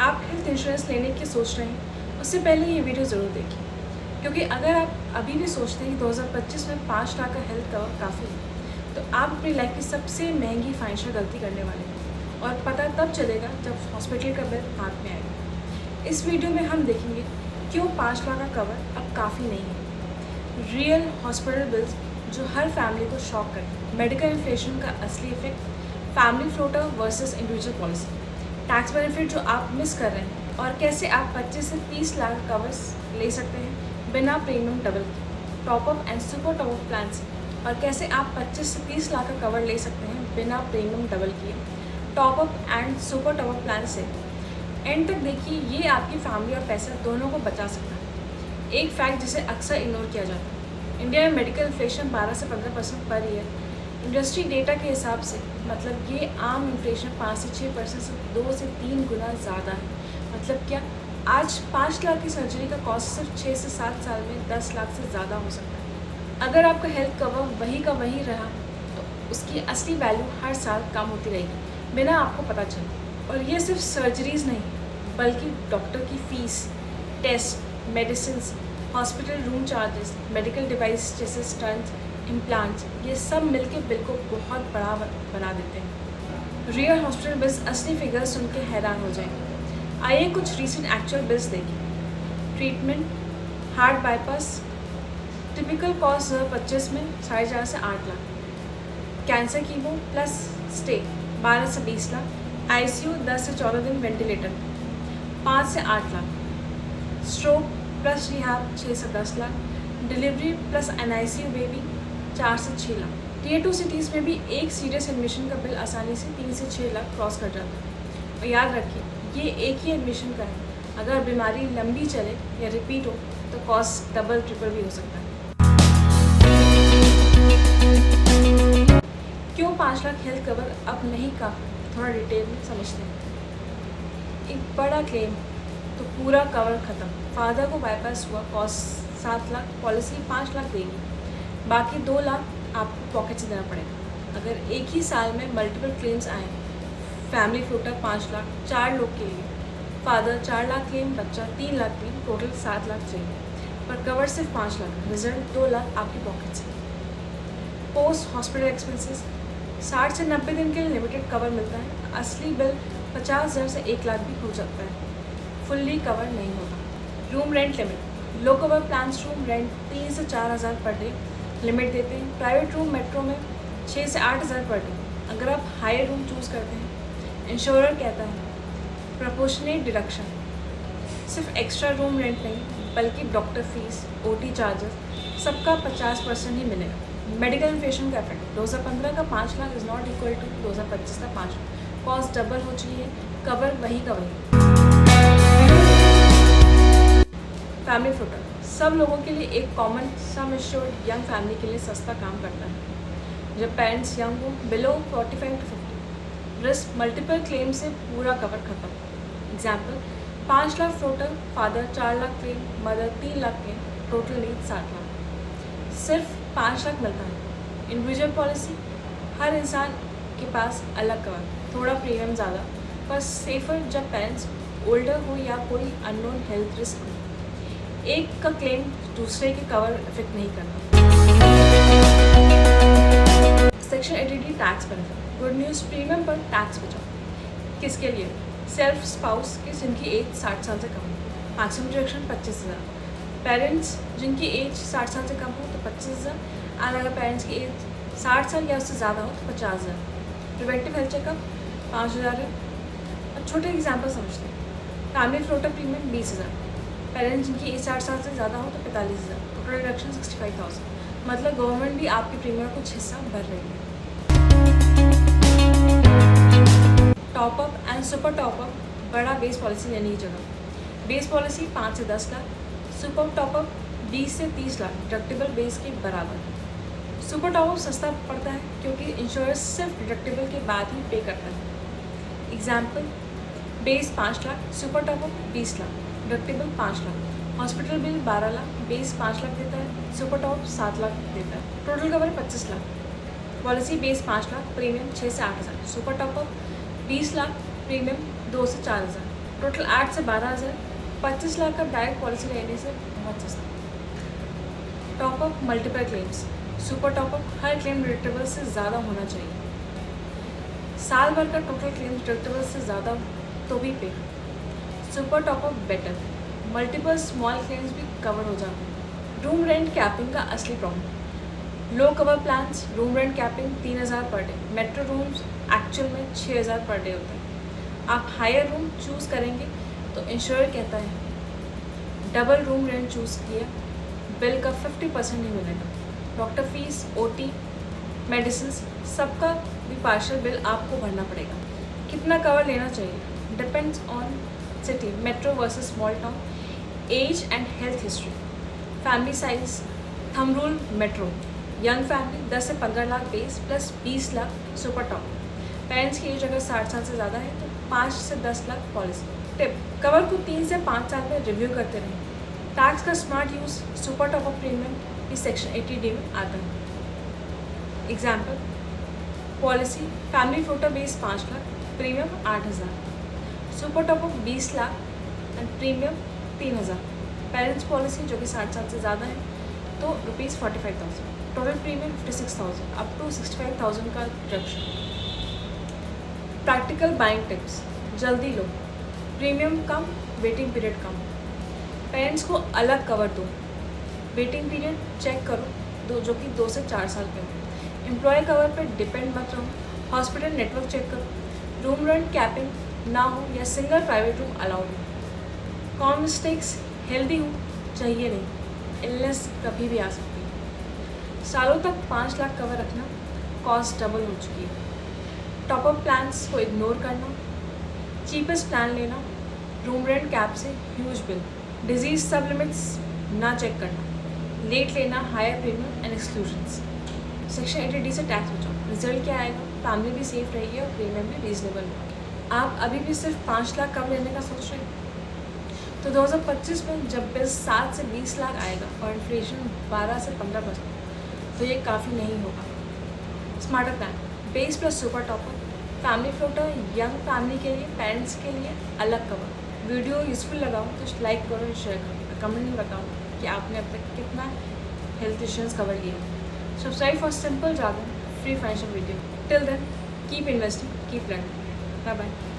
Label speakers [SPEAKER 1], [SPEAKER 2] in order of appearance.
[SPEAKER 1] आप health insurance लेने की सोच रहे हैं उससे पहले ये वीडियो ज़रूर देखिए, क्योंकि अगर आप अभी भी सोचते हैं कि 2025 में 5 लाख का हेल्थ कवर काफ़ी है, तो आप अपनी लाइफ की सबसे महंगी फाइनेंशियल गलती करने वाले हैं और पता तब चलेगा जब हॉस्पिटल का बिल हाथ में आएगा। इस वीडियो में हम देखेंगे क्यों 5 लाख का कवर अब काफ़ी नहीं है, रियल हॉस्पिटल बिल्स जो हर फैमिली को शॉक करते हैं, मेडिकल इन्फ्लेशन का असली effect, family floater versus individual policy, tax benefit जो आप मिस कर रहे हैं और कैसे आप 25 से 30 लाख कवर्स ले सकते हैं बिना प्रीमियम डबल के, top up and super top up plan से, और कैसे आप 25 से 30 लाख का कवर ले सकते हैं बिना प्रीमियम डबल किए, top up and super top up plan से। एंड तक देखिए, ये आपकी फैमिली और पैसा दोनों को बचा सकता है। एक फैक्ट जिसे अक्सर इग्नोर किया जाता है, इंडिया में मेडिकल इन्फ्लेशन 12 से 15% पर ईयर इंडस्ट्री डेटा के हिसाब से, मतलब ये आम इन्फ्लेशन 5 से 6% से 2 से 3 गुना ज़्यादा है। मतलब क्या, आज 5 लाख की सर्जरी का कॉस्ट सिर्फ 6 से 7 साल में 10 लाख से ज़्यादा हो सकता है। अगर आपका हेल्थ कवर वही का वही रहा तो उसकी असली वैल्यू हर साल कम होती रहेगी बिना आपको पता चले। और ये सिर्फ सर्जरीज़ नहीं, बल्कि डॉक्टर की fees, test, medicine, hospital room charges, medical device जैसे स्टंट्स, इम्प्लांट्स, ये सब मिलके बिल को बहुत बड़ा बना देते हैं। रियल हॉस्पिटल बिल्स असली फिगर्स सुन के हैरान हो जाएंगे। आइए कुछ रीसेंट एक्चुअल बिल्स देखें। Treatment, heart bypass, typical cost 2025 में 4.5 से 8 lakh, cancer chemo plus stay 12 से 20 लाख, आईसीयू 10 से 14 दिन वेंटिलेटर 5 से 8 लाख, स्ट्रोक प्लस रिहैब 6 से 10 lakh, delivery plus NICU baby 4 से 6 लाख। टियर 2 सिटीज़ में भी एक सीरियस एडमिशन का बिल आसानी से 3 से 6 लाख क्रॉस कर जाता है। और याद रखिए, ये एक ही एडमिशन का है। अगर बीमारी लंबी चले या रिपीट हो तो कॉस्ट डबल ट्रिपल भी हो सकता है। क्यों 5 लाख हेल्थ कवर अब नहीं काफ़ी, थोड़ा डिटेल में समझते हैं। एक बड़ा क्लेम तो पूरा कवर ख़त्म। फादर को बाईपास हुआ, कॉस्ट 7 लाख, पॉलिसी 5 लाख देगी, बाकी 2 लाख आपको पॉकेट से देना पड़ेगा। अगर एक ही साल में मल्टीपल क्लेम्स आए, फैमिली फ्लोटर 5 लाख 4 लोग के लिए, फादर 4 लाख क्लेम, बच्चा 3 लाख क्लेम, टोटल 7 लाख चाहिए, पर कवर सिर्फ 5 लाख, रिजल्ट 2 लाख आपकी पॉकेट से। पोस्ट हॉस्पिटल एक्सपेंसेस 60 से 90 दिन के लिए लिमिटेड कवर मिलता है, असली बिल 50,000 से 1 लाख भी हो सकता है, फुल्ली कवर नहीं होगा। रूम रेंट लिमिट, लो कवर प्लान्स रूम रेंट 3 से 4,000 पर डे लिमिट देते हैं। प्राइवेट रूम मेट्रो में 6 से 8,000 पर डे। अगर आप हायर रूम चूज़ करते हैं, इंश्योरर कहता है प्रोपोर्शनेट डिडक्शन, सिर्फ एक्स्ट्रा रूम रेंट नहीं बल्कि डॉक्टर फीस, ओटी चार्जेस, सबका 50% ही मिलेगा। मेडिकल इन्फ्लेशन का इफेक्ट, 2015 का 5 lakh is not equal to 2025 का 5 लाख, कॉस्ट डबल हो चुकी है, कवर वही का वही। फैमिली फ्लोटर सब लोगों के लिए एक common sum insured young family के लिए सस्ता काम करता है। जब पेरेंट्स यंग हो, below 45 to 50, risk multiple claim से पूरा कवर खत्म। Example, 5 lakh floater, father 4 lakh claim, mother 3 lakh claim, total need 7 lakh, सिर्फ 5 लाख मिलता है। इंडिविजुअल पॉलिसी, हर इंसान के पास अलग कवर, थोड़ा प्रीमियम ज़्यादा, पर सेफर जब पेरेंट्स ओल्डर हो या कोई अननोन हेल्थ रिस्क हो। एक का क्लेम दूसरे के कवर इफेक्ट नहीं करता। Section 80D tax benefit, good news, premium पर टैक्स बचाओ। किसके लिए? सेल्फ स्पाउस के जिनकी एज 60 साल से कम हो, मैक्सिमम डिडक्शन 25,000। पेरेंट्स जिनकी एज 60 साल से कम हो तो 25,000, और अगर पेरेंट्स की एज 60 साल या उससे ज़्यादा हो तो 50,000। प्रिवेंटिव हेल्थ चेकअप 5,000 है। अब छोटे एग्जाम्पल समझते हैं। फैमिली फ्लोटर प्रीमियम 20,000, पेरेंट्स जिनकी एज 60 साल से ज़्यादा हो तो 45,000, टोटल डिडक्शन 65,000। मतलब गवर्नमेंट भी आपके प्रीमियम का कुछ हिस्सा भर रही है। टॉपअप एंड सुपर टॉपअप, बड़ा बेस पॉलिसी लेने की जगह। बेस पॉलिसी 5 से 10 लाख, सुपर टॉपअप 20 से 30 लाख, डिडक्टिबल बेस के बराबर। सुपर टॉपअप सस्ता पड़ता है क्योंकि इंश्योरेंस सिर्फ डिडक्टिबल के बाद ही पे करता है। Example, base 5 lakh, super top up 20 lakh, deductible 5 lakh, hospital bill 12 lakh, base 5 lakh देता है, सुपर टॉप 7 लाख देता है, total cover 25 lakh. Policy base 5 lakh, premium 6 से 8,000, सुपर टॉपअप 20 लाख, प्रीमियम 2 से 4,000, टोटल 8 से 12,000। 25 लाख का डायरेक्ट पॉलिसी लेने से बहुत सस्ता। Top up multiple claims. Super top up हर क्लेम डिडक्टेबल से ज़्यादा होना चाहिए। साल भर का टोटल क्लेम डिडक्टेबल से ज़्यादा तो भी पे। Super top up better, multiple small claims भी कवर हो जाते हैं। रूम रेंट कैपिंग का असली problem. Low cover plans room rent capping 3,000 per day. Metro rooms actual में 6,000 पर डे होते हैं। आप हायर रूम चूज़ करेंगे तो इंश्योर कहता है डबल रूम रेंट चूज़ किया, बिल का 50% ही मिलेगा। डॉक्टर फीस, OT, मेडिसिन सबका भी पार्शियल बिल आपको भरना पड़ेगा। कितना कवर लेना चाहिए depends on city, metro versus small town, age and health history, family size. Thumb rule metro, young family 10 से 15 lakh base plus 20 lakh super top. Parents की एज अगर 60 साल से ज़्यादा है तो 5 से 10 लाख पॉलिसी। टिप, कवर को 3 से 5 साल में रिव्यू करते रहें। टैक्स का smart use, super top of premium इस सेक्शन 80D में आता है। Example policy family floater base 5 lakh, premium 8,000, super top of 20 lakh and premium 3,000। Parents policy जो कि 60 साल से ज़्यादा है तो ₹45,000, टोटल प्रीमियम 56,000 अप टू 65,000 का रिडक्शन। प्रैक्टिकल बाइंग टिप्स, जल्दी लो, प्रीमियम कम, वेटिंग पीरियड कम। पेरेंट्स को अलग कवर दो, वेटिंग पीरियड चेक करो जो कि 2 से 4 साल के हो। एम्प्लॉय कवर पर डिपेंड मत रहो, हॉस्पिटल नेटवर्क चेक करो, रूम रेंट कैपिंग ना हो या सिंगल प्राइवेट रूम अलाउड हो। कॉमन मिस्टेक्स, हेल्दी हूँ चाहिए नहीं, इलनेस कभी भी आ सकती है। सालों तक 5 लाख कवर रखना, कॉस्ट डबल हो चुकी है। टॉपअप प्लान्स को इग्नोर करना, चीपेस्ट प्लान लेना, रूम रेंट कैप से huge bill, disease sub limits ना चेक करना, लेट लेना, higher premium and exclusions. Section 80D से टैक्स बचाओ। रिजल्ट क्या आएगा? फैमिली भी सेफ रहेगी और प्रीमियम भी रीजनेबल होगा। आप अभी भी सिर्फ 5 लाख कवर लेने का सोच रहे हैं तो 2025 में जब बिल 7 से 20 लाख आएगा और इन्फ्लेशन 12 से 15% तो ये काफ़ी नहीं होगा। Smarter plan, base plus super topper, family floater, young family के लिए, पेरेंट्स के लिए अलग कवर। वीडियो यूज़फुल लगाओ तो लाइक करो और शेयर करो, कमेंट में बताओ कि आपने अब तक कितना हेल्थ इंश्योरेंस कवर लिया। Subscribe for simple jargon, free financial video. Till then, keep investing, keep learning. Bye bye.